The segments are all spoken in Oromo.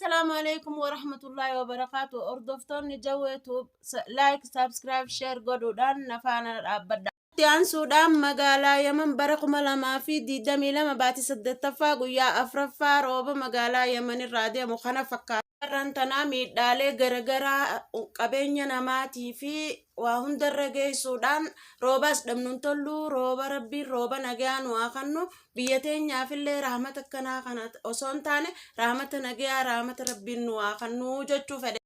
السلام عليكم ورحمة الله وبركاته. أردفتوني جويتو لايك سبسكرايب شير قدودان نفانا أبدا. تيان سودان مقالا يمن برقم لما في دي دمي لما باتي سد تفاقو يا أفرفا روبا مقالا يمن الرادية مخانا فكا رانتنا ميدالي غرغرا قبينيا نماتي في وهم درجي سودان روباس دمنون تلو روبا ربي روبا نجان واخنو بيتين يا في اللي رحمتك كنا كانت أصون تاني رحمة نجيا رحمة ربي نواخنو جتو فدي.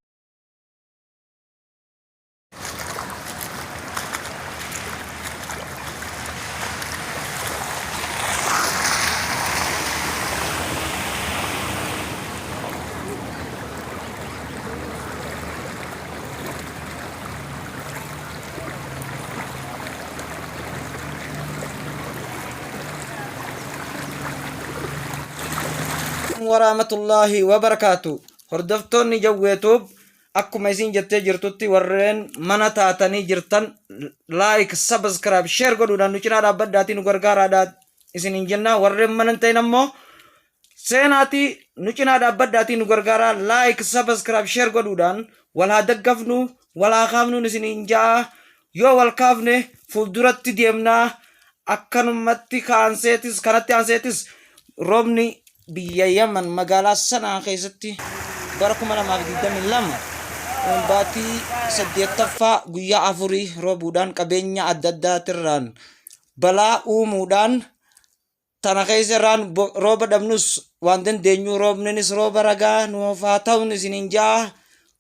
warahmatullahi wabarakatuh. Hordoftoonni jawweetub akkuma isin jettee jirtutti warreen mana taatanii jirtan like subscribe share godhuudhaan nu cinaa dhaabbadhaatii nu gargaaraadhaa isinin jenna. Warreen mana ta'in ammoo seenaatii nu cinaa dhaabbadhaatii nu gargaaraa like subscribe share godhuudhaan wal haa daggafnu wal haa kaafnu isinin jaa. Yoo wal kaafne fuulduratti deemnaa. Akkanumatti kaanseetis kanatti aanseetis roobni biyya Yaman magaalaa sanaa keessatti bara 2022 baatii 8ffaa guyyaa 4 roobuudhaan qabeenya adda addaatirraan balaa uumuudhaan tana keessarraan rooba dhabnus waan dandeenyu roobninis rooba ragaa nuuf haa ta'uun isinin jaa.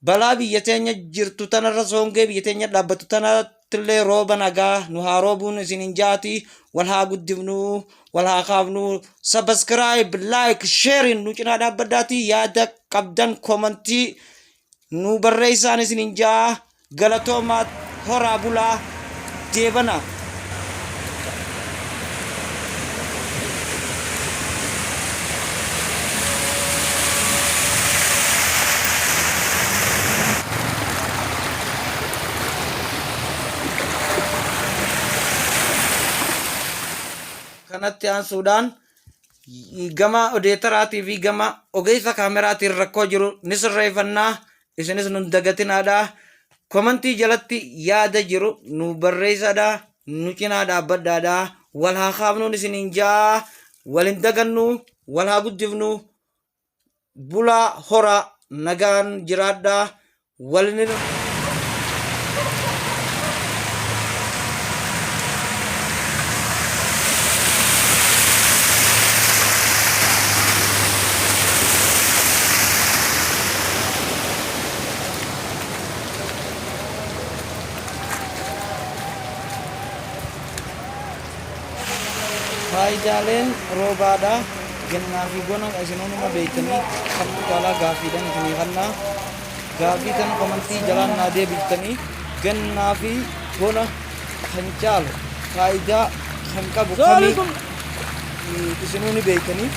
Balaa biyya teenya jirtu tanarra soongee biyya teenya dhaabbatu tanattillee rooba nagaa nu haa roobuun isinin jaati. Wal haa guddifnu wal haa kaafnu subscribe like share nu cinaa dhaabbadhaatii yaada qabdan commentii nu barreessaan isinin jaa. Galatoomaa horaa bulaa deebana. Kanatti aansuudhaan gama odeetaraatii fi gama ogeessa kaameraatiin rakkoo jiru ni sirreeffannaa. Isinis nun dagatinaadhaa. Komantii jalatti yaada jiru nu barreessaadhaa. Nu cinaa dhaabbadhaadhaa. Wal haa kaafnuun isinin jaa. Wal hin dagannu wal haa guddifnu. Bulaa horaa nagaan jiraadhaa. Walin faayidaaleen roobaadhaa gannaa fi bona isinuma beektanii kan caalaa gaafiidhaan isinii kannaa. Gaafii kana komantii jalaan naa deebiftanii gannaa fi bona kan caalu faayidaa kan qabu kamii isinuu ni beektanii.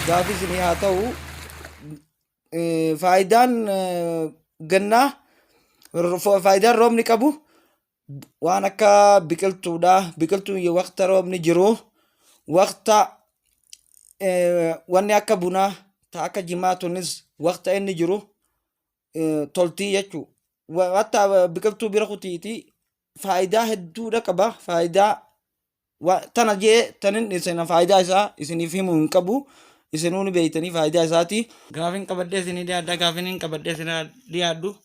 Gaafii isinii haa ta'u faayidaan gannaa faayidaan roobni qabu waan akka biqiltuudha. Biqiltuun waqta roobni jiru waqta wanni akka bunaa ta akka jimaatunis waqta inni jiru toltii jechuu. Hatta biqiltuu bira kutiiti faayidaa hedduudha qaba. Faayidaa tana jee tanin isin faayidaa isaa isiniif himuu hin qabu. Isinuu ni beektanii faayidaa isaati. Gaafiin qabadhee isinii dhiyaadha. Gaafiin qabadhee isinii dhiyaadhu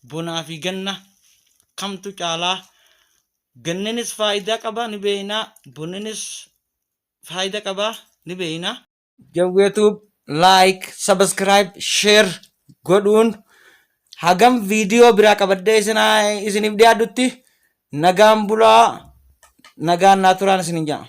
bunaa fi ganna kamtu caalaa? Ganninis faayidaa qaba ni beeknaa. Bunninis faayidaa qaba ni beeknaa. Jawweetub like subscribe share godhuun hagam viidiyoo biraa qabadhee isiniif dhiyaadhutti nagaan bulaa nagaan naa turaan isinin jaa.